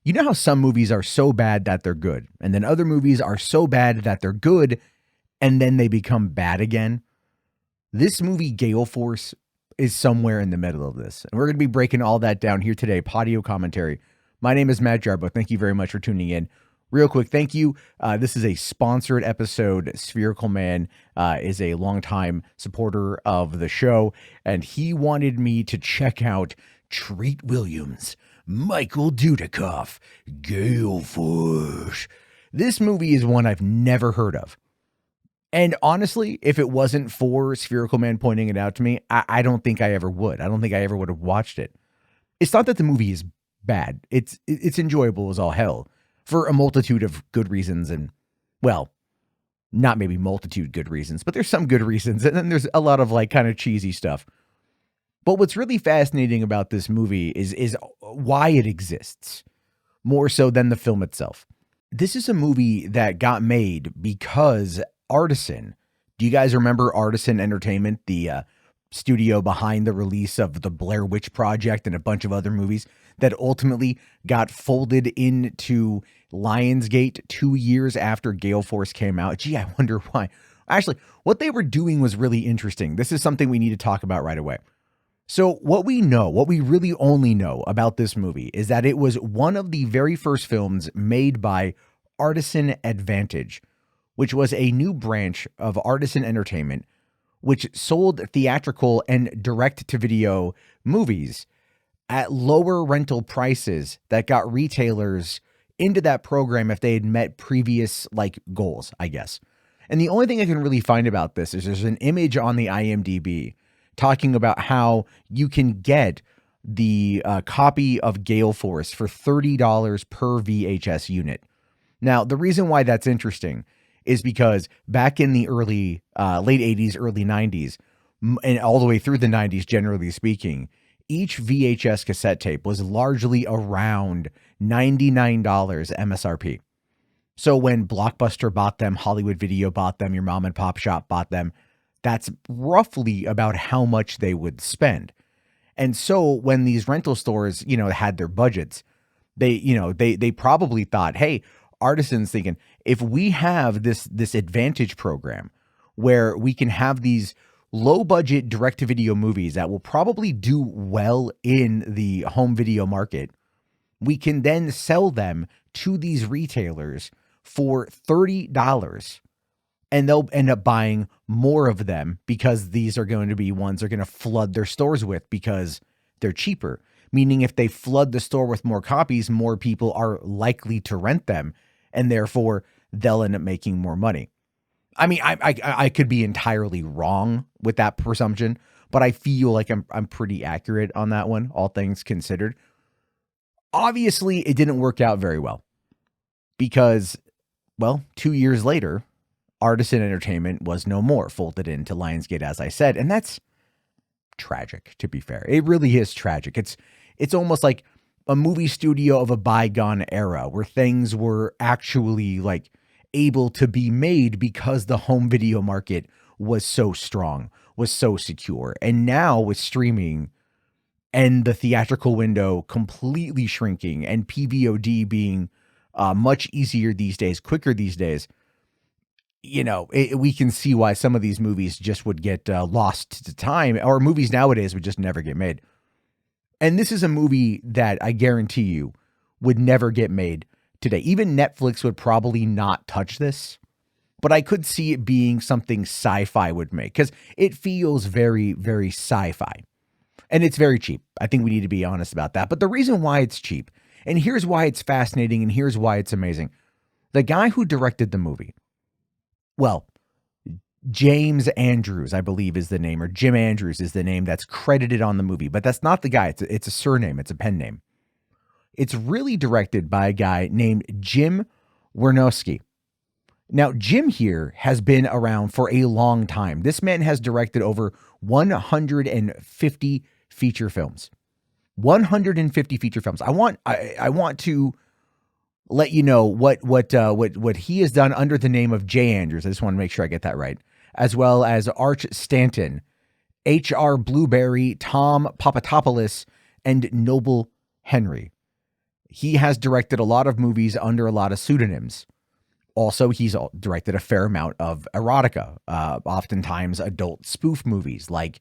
You know how some movies are so bad that they're good, and then other movies are so bad that they're good, and then they become bad again? This movie, Gale Force, is somewhere in the middle of this. And we're going to be breaking all that down here today. Podio commentary. My name is Matt Jarbo. Thank you very much for tuning in. Real quick, thank you. This is a sponsored episode. Spherical Man is a longtime supporter of the show, and he wanted me to check out Treat Williams, Michael Dudikoff, Gale Force. This movie is one I've never heard of. And honestly, if it wasn't for Spherical Man pointing it out to me, I don't think I ever would. I don't think I ever would have watched it. It's not that the movie is bad. It's enjoyable as all hell for a multitude of good reasons. And, well, not maybe multitude good reasons, but there's some good reasons. And then there's a lot of like kind of cheesy stuff. But what's really fascinating about this movie is why it exists, more so than the film itself. This is a movie that got made because Artisan, do you guys remember Artisan Entertainment, the studio behind the release of the Blair Witch Project and a bunch of other movies that ultimately got folded into Lionsgate 2 years after Gale Force came out? Gee, I wonder why. Actually, what they were doing was really interesting. This is something we need to talk about right away. So what we really only know about this movie is that it was one of the very first films made by Artisan Advantage, which was a new branch of Artisan Entertainment, which sold theatrical and direct-to-video movies at lower rental prices that got retailers into that program if they had met previous goals, I guess. And the only thing I can really find about this is there's an image on the IMDb talking about how you can get the copy of Gale Force for $30 per VHS unit. Now, the reason why that's interesting is because back in the late 80s, early 90s, and all the way through the 90s, generally speaking, each VHS cassette tape was largely around $99 MSRP. So when Blockbuster bought them, Hollywood Video bought them, your mom and pop shop bought them, that's roughly about how much they would spend. And so when these rental stores, had their budgets, they probably thought, hey, Artisan's thinking, if we have this Advantage program where we can have these low budget direct to video movies that will probably do well in the home video market, we can then sell them to these retailers for $30. And they'll end up buying more of them because these are going to be ones they're going to flood their stores with because they're cheaper. Meaning if they flood the store with more copies, more people are likely to rent them, and therefore they'll end up making more money. I mean, I could be entirely wrong with that presumption, but I feel like I'm pretty accurate on that one, all things considered. Obviously, it didn't work out very well because, 2 years later, Artisan Entertainment was no more, folded into Lionsgate, as I said. And that's tragic, to be fair. It really is tragic. It's almost like a movie studio of a bygone era where things were actually able to be made because the home video market was so strong, was so secure. And now with streaming and the theatrical window completely shrinking and PVOD being much easier these days, quicker these days, we can see why some of these movies just would get lost to time, or movies nowadays would just never get made. And this is a movie that I guarantee you would never get made today. Even Netflix would probably not touch this, but I could see it being something sci-fi would make because it feels very, very sci-fi. And it's very cheap. I think we need to be honest about that. But the reason why it's cheap, and here's why it's fascinating, and here's why it's amazing. The guy who directed the movie, James Andrews, I believe is the name, or Jim Andrews is the name that's credited on the movie, but that's not the guy. It's a surname. It's a pen name. It's really directed by a guy named Jim Wynorski. Now, Jim here has been around for a long time. This man has directed over 150 feature films. 150 feature films. I want to let you know what he has done under the name of J. Andrews. I just want to make sure I get that right. As well as Arch Stanton, H.R. Blueberry, Tom Papadopoulos, and Noble Henry. He has directed a lot of movies under a lot of pseudonyms. Also, he's directed a fair amount of erotica, oftentimes adult spoof movies like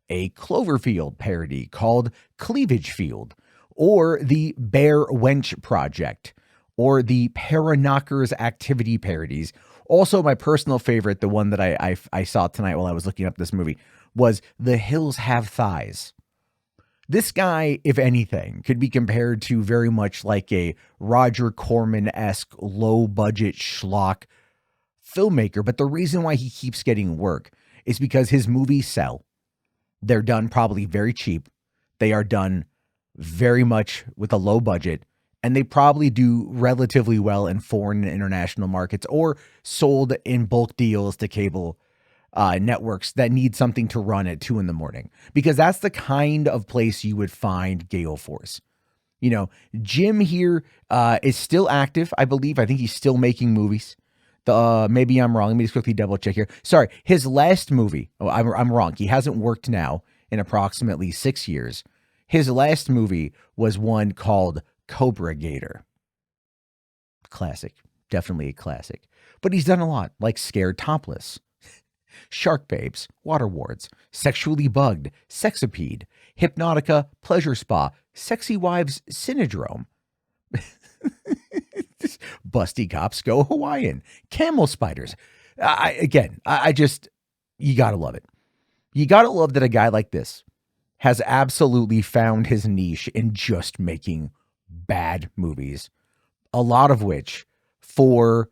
a Cloverfield parody called Cleavage Field, or the Bear Wench Project, or the Paraknockers Activity parodies. Also, my personal favorite, the one that I saw tonight while I was looking up this movie, was The Hills Have Thighs. This guy, if anything, could be compared to very much like a Roger Corman-esque low-budget schlock filmmaker. But the reason why he keeps getting work is because his movies sell. They're done probably very cheap. They are done very much with a low budget. And they probably do relatively well in foreign and international markets, or sold in bulk deals to cable networks that need something to run at 2 a.m, because that's the kind of place you would find Gale Force. You know, Jim here is still active, I believe. I think he's still making movies. Maybe I'm wrong. Let me just quickly double check here. Sorry, his last movie. Oh, I'm wrong. He hasn't worked now in approximately 6 years. His last movie was one called Cobra Gator. Classic, definitely a classic. But he's done a lot, like Scared Topless, Shark Babes, Water Wards, Sexually Bugged, Sexapede, Hypnotica, Pleasure Spa, Sexy Wives Syndrome, Busty Cops Go Hawaiian, Camel Spiders. I just, you gotta love it. You gotta love that a guy like this has absolutely found his niche in just making bad movies, a lot of which for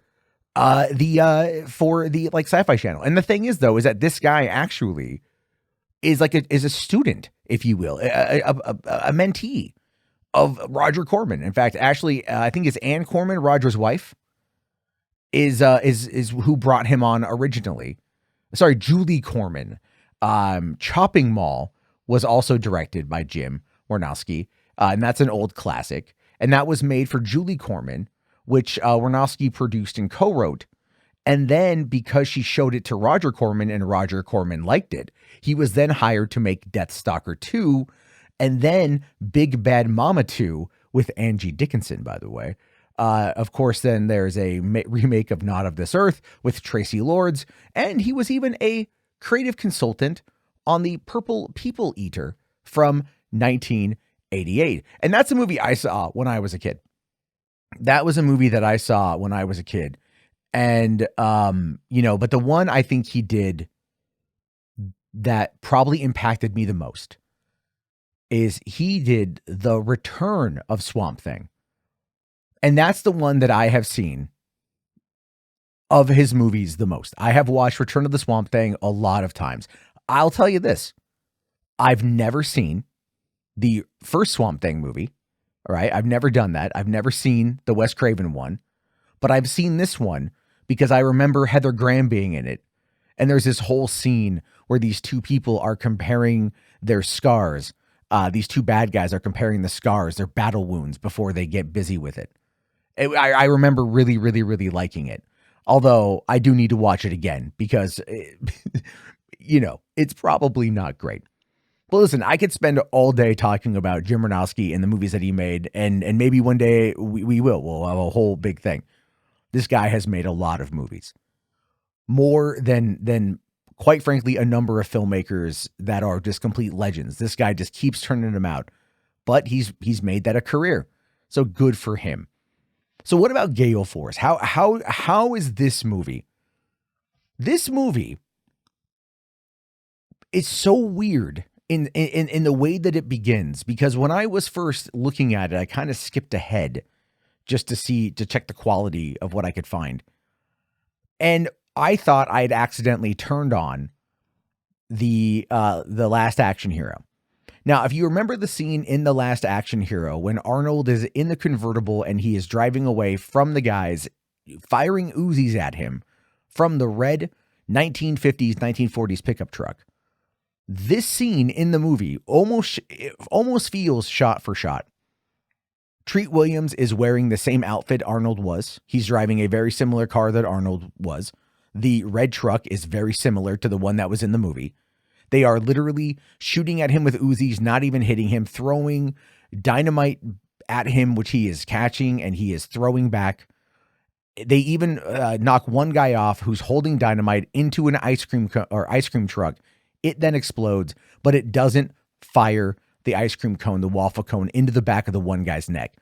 the like Sci-Fi Channel. And the thing is, though, is that this guy actually is like is a student, if you will, a mentee of Roger Corman. In fact, actually, I think it's Ann Corman, Roger's wife, is who brought him on originally. Sorry, Julie Corman. Chopping Mall was also directed by Jim Wynorski, and that's an old classic. And that was made for Julie Corman, which Wynorski produced and co-wrote. And then because she showed it to Roger Corman and Roger Corman liked it, he was then hired to make Deathstalker 2 and then Big Bad Mama 2 with Angie Dickinson, by the way. Of course, then there's a remake of Not of This Earth with Tracy Lords. And he was even a creative consultant on the Purple People Eater from 1988. And that's a movie I saw when I was a kid. That was a movie that I saw when I was a kid. And, but the one I think he did that probably impacted me the most is he did The Return of Swamp Thing. And that's the one that I have seen of his movies the most. I have watched Return of the Swamp Thing a lot of times. I'll tell you this. I've never seen the first Swamp Thing movie. All right. I've never done that. I've never seen the Wes Craven one, but I've seen this one because I remember Heather Graham being in it. And there's this whole scene where these two people are comparing their scars. These two bad guys are comparing the scars, their battle wounds, before they get busy with it. I remember really, really, really liking it. Although I do need to watch it again because, it's probably not great. Well, listen, I could spend all day talking about Jim Wynorski and the movies that he made, and maybe one day we will. We'll have a whole big thing. This guy has made a lot of movies. More than quite frankly, a number of filmmakers that are just complete legends. This guy just keeps turning them out. But he's made that a career. So good for him. So what about Gale Force? How is this movie? This movie is so weird in the way that it begins, because when I was first looking at it, I kind of skipped ahead just to check the quality of what I could find. And I thought I'd accidentally turned on the Last Action Hero. Now, if you remember the scene in The Last Action Hero when Arnold is in the convertible and he is driving away from the guys firing Uzis at him from the red 1950s, 1940s pickup truck. This scene in the movie almost feels shot for shot. Treat Williams is wearing the same outfit Arnold was. He's driving a very similar car that Arnold was. The red truck is very similar to the one that was in the movie. They are literally shooting at him with Uzis, not even hitting him, throwing dynamite at him, which he is catching and he is throwing back. They even knock one guy off who's holding dynamite into an ice cream truck. It then explodes, but it doesn't fire the ice cream cone, the waffle cone, into the back of the one guy's neck.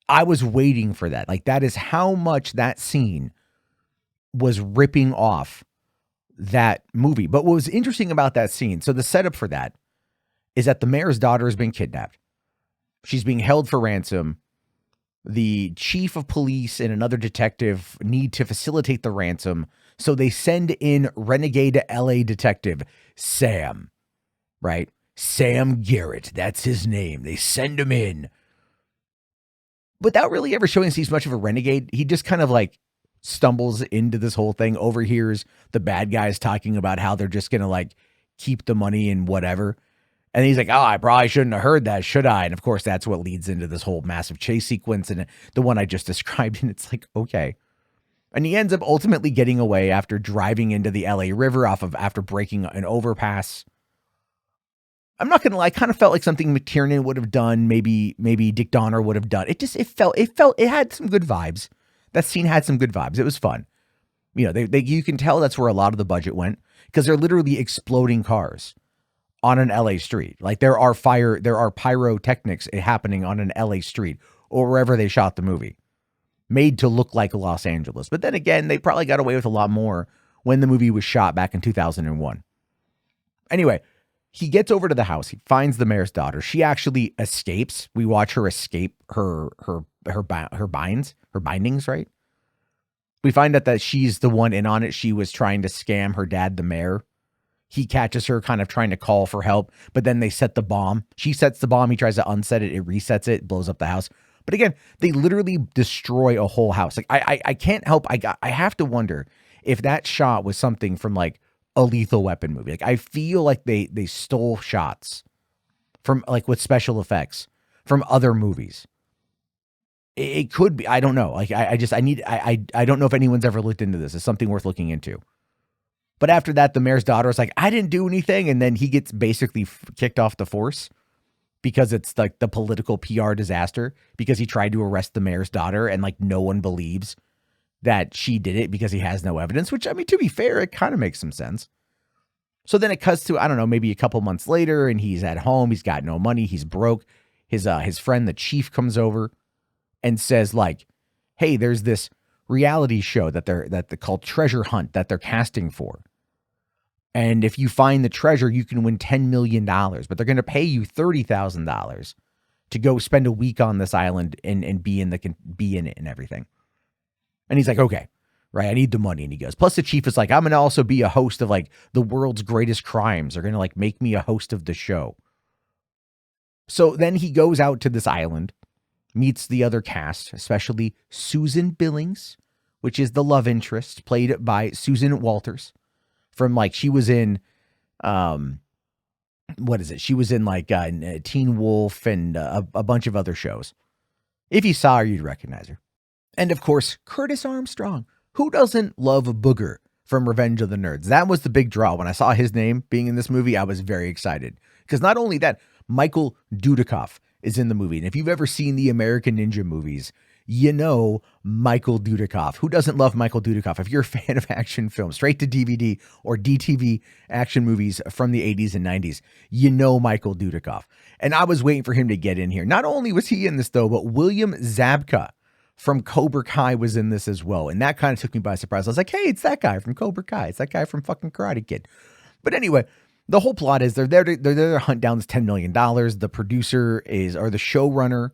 I was waiting for that. Like, that is how much that scene was ripping off that movie. But what was interesting about that scene, so the setup for that is that the mayor's daughter has been kidnapped. She's being held for ransom. The chief of police and another detective need to facilitate the ransom. So they send in renegade LA detective Sam, right? Sam Garrett. That's his name. They send him in. Without really ever showing us he's much of a renegade, he just kind of like stumbles into this whole thing, overhears the bad guys talking about how they're just going to like keep the money and whatever. And he's like, oh, I probably shouldn't have heard that, should I? And of course, that's what leads into this whole massive chase sequence and the one I just described. And it's like, okay. And he ends up ultimately getting away after driving into the LA River after breaking an overpass. I'm not going to lie, I kind of felt like something McTiernan would have done. Maybe Dick Donner would have done. It had some good vibes. That scene had some good vibes. It was fun. You know, you can tell that's where a lot of the budget went because they're literally exploding cars on an LA street. Like there are pyrotechnics happening on an LA street or wherever they shot the movie, made to look like Los Angeles. But then again, they probably got away with a lot more when the movie was shot back in 2001. Anyway, he gets over to the house. He finds the mayor's daughter. She actually escapes. We watch her escape her bindings, right? We find out that she's the one in on it. She was trying to scam her dad, the mayor. He catches her kind of trying to call for help, but then they set the bomb. She sets the bomb. He tries to unset it. It resets it, blows up the house. But again, they literally destroy a whole house. Like I can't help. I have to wonder if that shot was something from like a Lethal Weapon movie. Like I feel like they stole shots from like with special effects from other movies. It could be. I don't know. Like I don't know if anyone's ever looked into this. It's something worth looking into. But after that, the mayor's daughter is like, I didn't do anything. And then he gets basically kicked off the force because it's like the political PR disaster because he tried to arrest the mayor's daughter and like no one believes that she did it because he has no evidence, which I mean, to be fair, it kind of makes some sense. So then it cuts to, I don't know, maybe a couple months later and he's at home. He's got no money. He's broke. His friend, the chief, comes over and says like, hey, there's this reality show that they're called Treasure Hunt that they're casting for. And if you find the treasure, you can win $10 million, but they're going to pay you $30,000 to go spend a week on this island and be in it and everything. And he's like, okay, right. I need the money. And he goes, plus the chief is like, I'm going to also be a host of like the world's greatest crimes. They're going to like make me a host of the show. So then he goes out to this island, meets the other cast, especially Susan Billings, which is the love interest played by Susan Walters. From like, she was in, what is it? She was in like Teen Wolf and a bunch of other shows. If you saw her, you'd recognize her. And of course, Curtis Armstrong. Who doesn't love a Booger from Revenge of the Nerds? That was the big draw. When I saw his name being in this movie, I was very excited. Because not only that, Michael Dudikoff is in the movie. And if you've ever seen the American Ninja movies, you know Michael Dudikoff. Who doesn't love Michael Dudikoff? If you're a fan of action films, straight to DVD or DTV action movies from the 80s and 90s, you know Michael Dudikoff. And I was waiting for him to get in here. Not only was he in this though, but William Zabka from Cobra Kai was in this as well. And that kind of took me by surprise. I was like, hey, it's that guy from Cobra Kai. It's that guy from fucking Karate Kid. But anyway, the whole plot is they're there to hunt down this $10 million. The producer the showrunner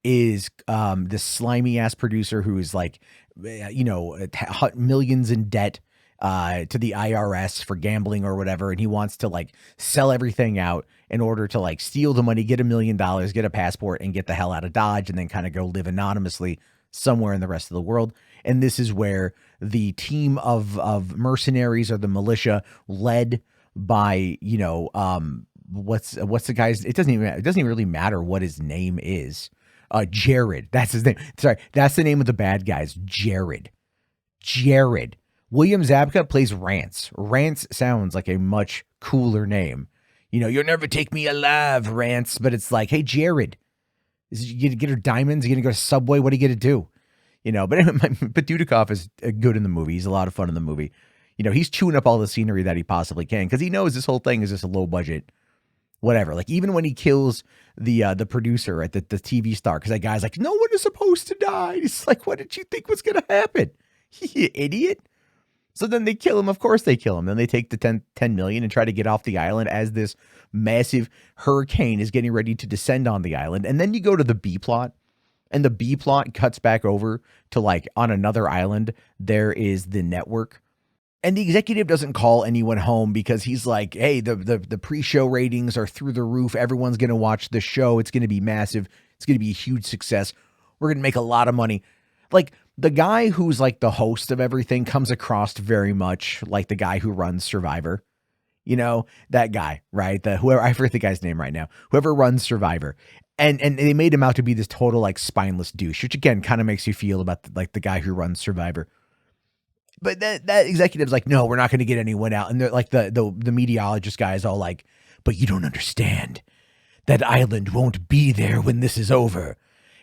is this slimy ass producer who is like, millions in debt to the IRS for gambling or whatever. And he wants to like sell everything out in order to like steal the money, get $1 million, get a passport and get the hell out of Dodge and then kind of go live anonymously somewhere in the rest of the world. And this is where the team of mercenaries or the militia led by, what's the guy's, it doesn't even really matter what his name is. Jared, that's his name. Sorry, that's the name of the bad guys. Jared. William Zabka plays Rance. Rance sounds like a much cooler name. You'll never take me alive, Rance. But it's like, hey, Jared, Is you gonna get her diamonds? You gonna go to Subway? What are you gonna do? You know, but anyway, but Dudikoff is good in the movie. He's a lot of fun in the movie. You know, he's chewing up all the scenery that he possibly can because he knows this whole thing is just a low budget, whatever. Like even when he kills the producer, right, the TV star, because that guy's like, no one is supposed to die. He's like, what did you think was gonna happen? You idiot. So then they kill him. Of course they kill him. Then they take the 10 million and try to get off the island as this massive hurricane is getting ready to descend on the island. And then you go to the B plot, and the B plot cuts back over to like on another island. There is the network. And the executive doesn't call anyone home because he's like, hey, the pre-show ratings are through the roof. Everyone's going to watch the show. It's going to be massive. It's going to be a huge success. We're going to make a lot of money. Like, the guy who's like the host of everything comes across very much like the guy who runs Survivor. You know, that guy, right? Whoever, I forget the guy's name right now, whoever runs Survivor. And they made him out to be this total like spineless douche, which again, kind of makes you feel about the guy who runs Survivor. But that executive's like, no, we're not going to get anyone out. And they're like, the meteorologist guy is all like, but you don't understand. That island won't be there when this is over.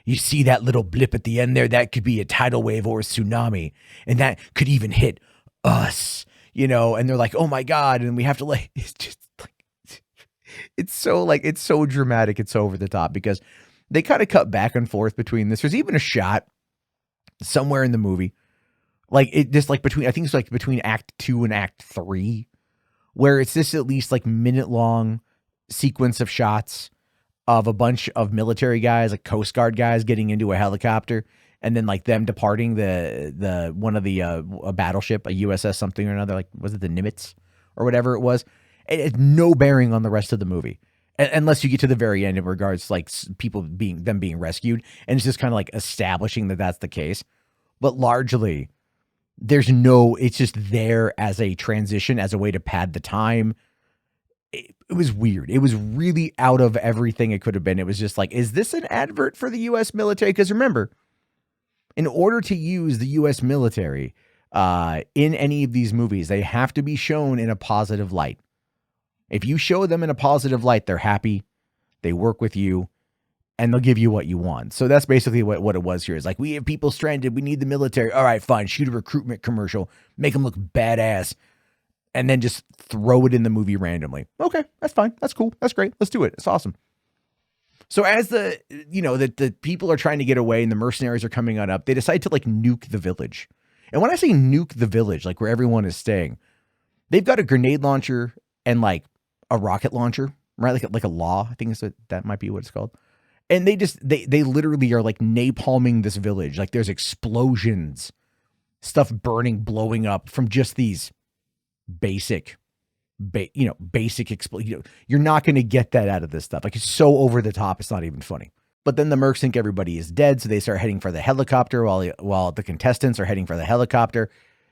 You see that little blip at the end there? That could be a tidal wave or a tsunami. And that could even hit us, you know? And they're like, oh my God. And we have to like, it's just like, it's so dramatic. It's so over the top because they kind of cut back and forth between this. There's even a shot somewhere in the movie, like it just like between, I think it's like between Act 2 and Act 3, where it's this at least like minute long sequence of shots of a bunch of military guys, like Coast Guard guys getting into a helicopter and then like them departing the one of the a battleship, a USS something or another, like was it the Nimitz or whatever it was? It's no bearing on the rest of the movie. Unless you get to the very end in regards to like people being rescued, and it's just kind of like establishing that that's the case. But largely it's just there as a transition, as a way to pad the time. It was weird. It was really out of everything it could have been. It was just like, is this an advert for the U.S. military? Because remember, in order to use the U.S. military in any of these movies, they have to be shown in a positive light. If you show them in a positive light, they're happy, they work with you, and they'll give you what you want. So that's basically what it was here. It's like, we have people stranded. We need the military. All right, fine. Shoot a recruitment commercial. Make them look badass. And then just throw it in the movie randomly. Okay, that's fine. That's cool. That's great. Let's do it. It's awesome. So as the people are trying to get away and the mercenaries are coming on up, they decide to like nuke the village. And when I say nuke the village, like where everyone is staying, they've got a grenade launcher and like a rocket launcher, right? Like a law. I think that might be what it's called. And they literally are like napalming this village. Like there's explosions, stuff burning, blowing up from just these basic explosion. You're not going to get that out of this stuff. Like it's so over the top. It's not even funny. But then the mercs think everybody is dead. So they start heading for the helicopter while the contestants are heading for the helicopter.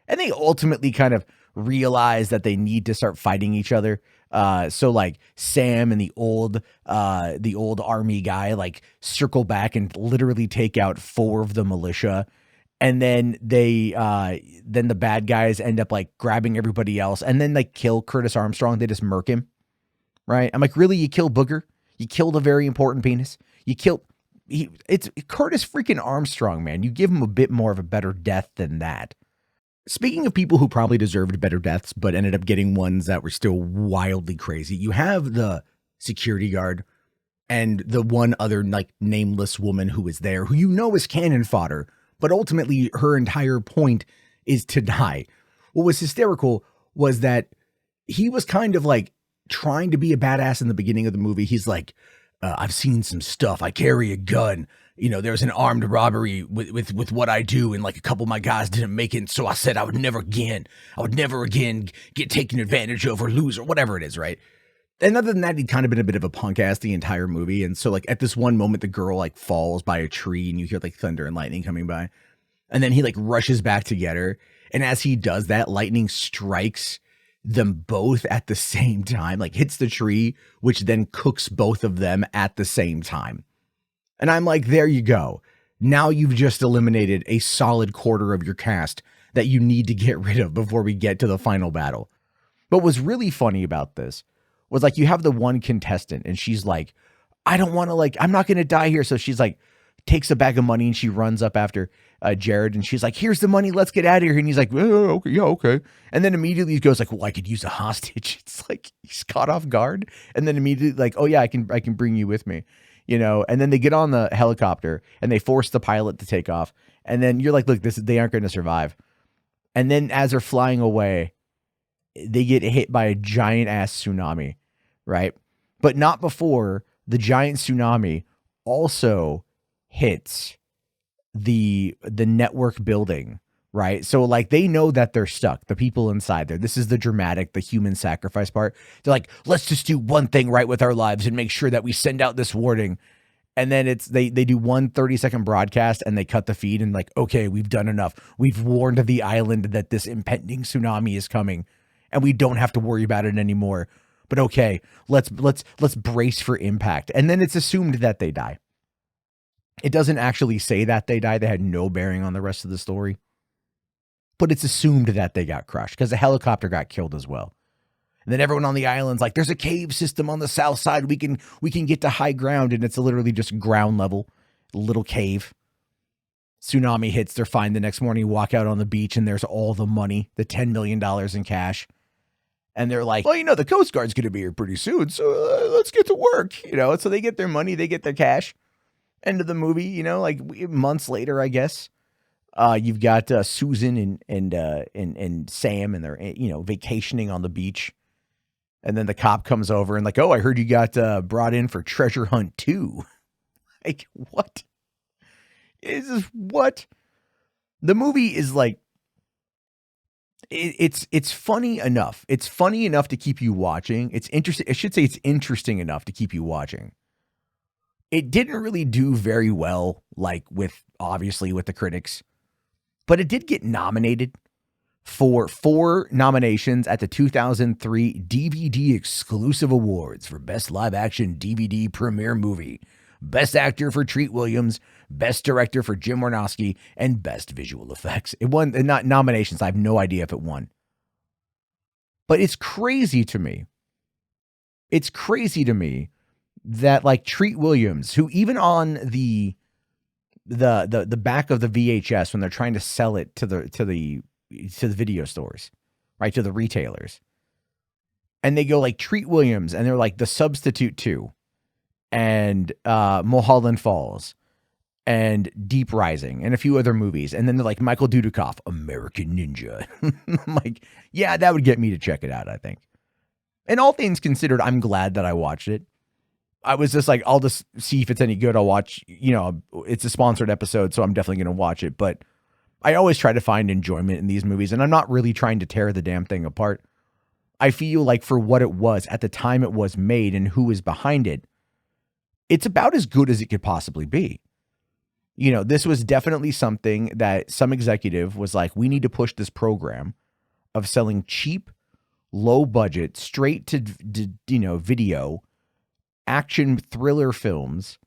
And they ultimately kind of realize that they need to start fighting each other. So like Sam and the old army guy, like circle back and literally take out 4 of the militia. And then then the bad guys end up like grabbing everybody else and then like kill Curtis Armstrong. They just murk him. Right. I'm like, really? You kill Booger? You killed a very important penis. It's Curtis freaking Armstrong, man. You give him a bit more of a better death than that. Speaking of people who probably deserved better deaths, but ended up getting ones that were still wildly crazy, you have the security guard and the one other like nameless woman who is there, who you know is cannon fodder, but ultimately her entire point is to die. What was hysterical was that he was kind of like trying to be a badass in the beginning of the movie. He's like, I've seen some stuff. I carry a gun. You know, there's an armed robbery with what I do. And like a couple of my guys didn't make it. So I said I would never again get taken advantage of or lose or whatever it is. Right. And other than that, he'd kind of been a bit of a punk ass the entire movie. And so like at this one moment, the girl like falls by a tree and you hear like thunder and lightning coming by. And then he like rushes back to get her. And as he does that, lightning strikes them both at the same time, like hits the tree, which then cooks both of them at the same time. And I'm like, there you go. Now you've just eliminated a solid quarter of your cast that you need to get rid of before we get to the final battle. But what's really funny about this was like, you have the one contestant and she's like, I don't want to, like, I'm not going to die here. So she's like, takes a bag of money and she runs up after Jared, and she's like, here's the money, let's get out of here. And he's like, oh, okay, yeah, okay. And then immediately he goes like, well, I could use a hostage. It's like he's caught off guard. And then immediately like, oh yeah, I can bring you with me, you know. And then they get on the helicopter and they force the pilot to take off. And then you're like, look, they aren't going to survive. And then as they're flying away, they get hit by a giant ass tsunami, right? But not before the giant tsunami also hits the network building, right? So like they know that they're stuck, the people inside there. This is the dramatic, the human sacrifice part. They're like, let's just do one thing right with our lives and make sure that we send out this warning. And then it's they do one 30-second broadcast and they cut the feed and like, okay, we've done enough. We've warned the island that this impending tsunami is coming and we don't have to worry about it anymore. But okay, let's brace for impact. And then it's assumed that they die. It doesn't actually say that they die. They had no bearing on the rest of the story. But it's assumed that they got crushed because the helicopter got killed as well. And then everyone on the island's like, there's a cave system on the south side. We can get to high ground. And it's literally just ground level, little cave. Tsunami hits. They're fine the next morning. Walk out on the beach and there's all the money, the $10 million in cash. And they're like, well, you know, the Coast Guard's going to be here pretty soon. So let's get to work, you know. So they get their money. They get their cash. End of the movie, you know, like months later, I guess. You've got Susan and Sam, and they're, you know, vacationing on the beach. And then the cop comes over and like, oh, I heard you got brought in for treasure hunt 2. Like, what? Is this what? The movie is like, it's funny enough. It's funny enough to keep you watching. It's interesting. I should say it's interesting enough to keep you watching. It didn't really do very well, like obviously with the critics, but it did get nominated for 4 nominations at the 2003 DVD Exclusive Awards for Best Live Action DVD Premiere Movie, Best Actor for Treat Williams, Best Director for Jim Wynorski, and Best Visual Effects. It won, not nominations. I have no idea if it won. But it's crazy to me. It's crazy to me that like Treat Williams, who even on the back of the VHS when they're trying to sell it to the video stores, right, to the retailers, and they go like Treat Williams, and they're like The Substitute 2, and Mulholland Falls, and Deep Rising, and a few other movies, and then they're like Michael Dudikoff, American Ninja. I'm like, yeah, that would get me to check it out, I think. And all things considered, I'm glad that I watched it. I was just like, I'll just see if it's any good. I'll watch, you know, it's a sponsored episode, so I'm definitely going to watch it. But I always try to find enjoyment in these movies, and I'm not really trying to tear the damn thing apart. I feel like for what it was at the time it was made and who is behind it, it's about as good as it could possibly be. You know, this was definitely something that some executive was like, we need to push this program of selling cheap, low budget, straight to you know, video action thriller films,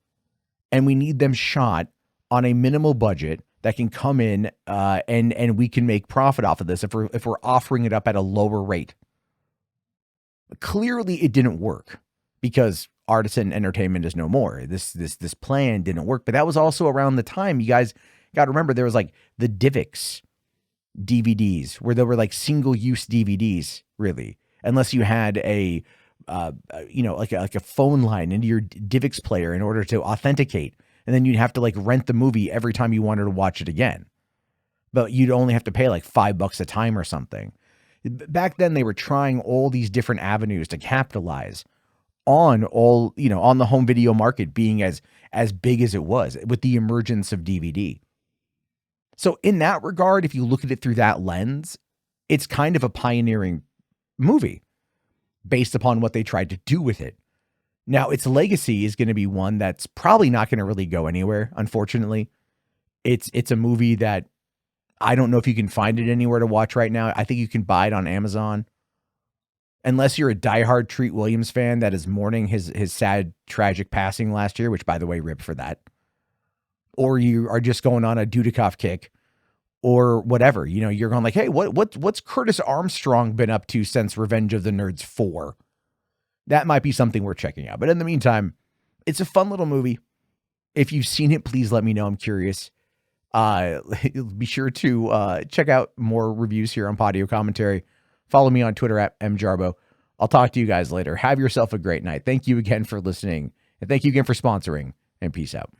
and we need them shot on a minimal budget that can come in and we can make profit off of this if we're offering it up at a lower rate. Clearly it didn't work because Artisan Entertainment is no more. This plan didn't work, but that was also around the time, you guys got to remember, there was like the Divx DVDs where there were like single-use DVDs, really, unless you had a you know, like a phone line into your DivX player in order to authenticate. And then you'd have to like rent the movie every time you wanted to watch it again. But you'd only have to pay like $5 a time or something. Back then they were trying all these different avenues to capitalize on all, you know, on the home video market being as big as it was with the emergence of DVD. So in that regard, if you look at it through that lens, it's kind of a pioneering movie based upon what they tried to do with it. Now, its legacy is going to be one that's probably not going to really go anywhere, unfortunately. It's a movie that I don't know if you can find it anywhere to watch right now. I think you can buy it on Amazon. Unless you're a diehard Treat Williams fan that is mourning his sad, tragic passing last year, which, by the way, rip for that. Or you are just going on a Dudikoff kick or whatever. You know, you're going like, hey, what's Curtis Armstrong been up to since Revenge of the Nerds 4? That might be something we're checking out. But in the meantime, It's a fun little movie. If you've seen it, please let me know. I'm curious. Be sure to check out more reviews here on Podio Commentary. Follow me on Twitter at mjarbo. I'll talk to you guys later. Have yourself a great night. Thank you again for listening, and thank you again for sponsoring, and peace out.